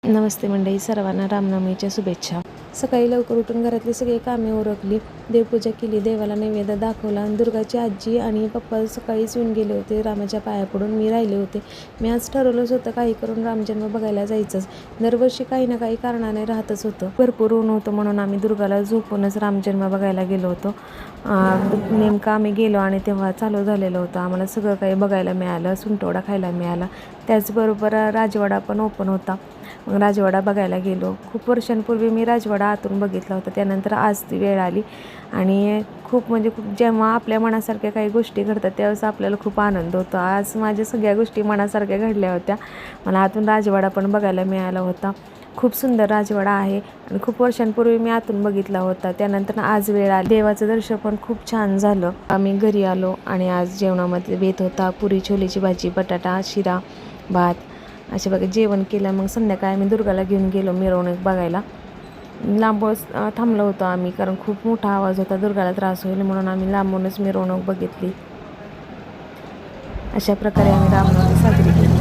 नमस्ते मंडळी, सर्वांना रामनवमीच्या शुभेच्छा. सकाळी लवकर उठून घरातली सगळी कामे उरकली, देवपूजा केली, देवाला नैवेद्य दाखवला आणि दुर्गाची आजी आणि पप्पा सकाळीच येऊन गेले होते रामाच्या पाया पडून. मी राहिले होते. मी आज ठरवलंच होतं काही करून रामजन्म बघायला जायचंच. दरवर्षी काही ना काही कारणाने राहतच होतं. भरपूर ऊन होतं म्हणून आम्ही दुर्गाला झोपूनच रामजन्म बघायला गेलो होतो. नेमकं आम्ही गेलो आणि तेव्हा चालू झालेलं होतं. आम्हाला सगळं काही बघायला मिळालं, सुंटवडा खायला मिळाला. त्याचबरोबर राजवाडा पण ओपन होता. मग राजवाडा बघायला गेलो. खूप वर्षांपूर्वी मी राजवाडा आतून बघितला होता. त्यानंतर आज ती वेळ आली आणि खूप जेव्हा आपल्या मनासारख्या काही गोष्टी घडतात त्यावेळेस आपल्याला खूप आनंद होतो. आज माझ्या सगळ्या गोष्टी मनासारख्या घडल्या होत्या. मला आतून राजवाडा पण बघायला मिळाला होता. खूप सुंदर राजवाडा आहे आणि खूप वर्षांपूर्वी मी आतून बघितला होता. त्यानंतर आज वेळ आली. देवाचं दर्शन पण खूप छान झालं. आम्ही घरी आलो आणि आज जेवणामध्ये बेत होता पुरी, छोलेची भाजी, बटाटा, शिरा, भात असे बघा जेवण केलं. मग संध्याकाळी आम्ही दुर्गाला घेऊन गेलो मिरवणूक बघायला. लांबच थांबलो होतो आम्ही, कारण खूप मोठा आवाज होता, दुर्गाला त्रास होईल म्हणून आम्ही लांबूनच मिरवणूक बघितली. अशा प्रकारे आम्ही रामनवमी साजरी केली.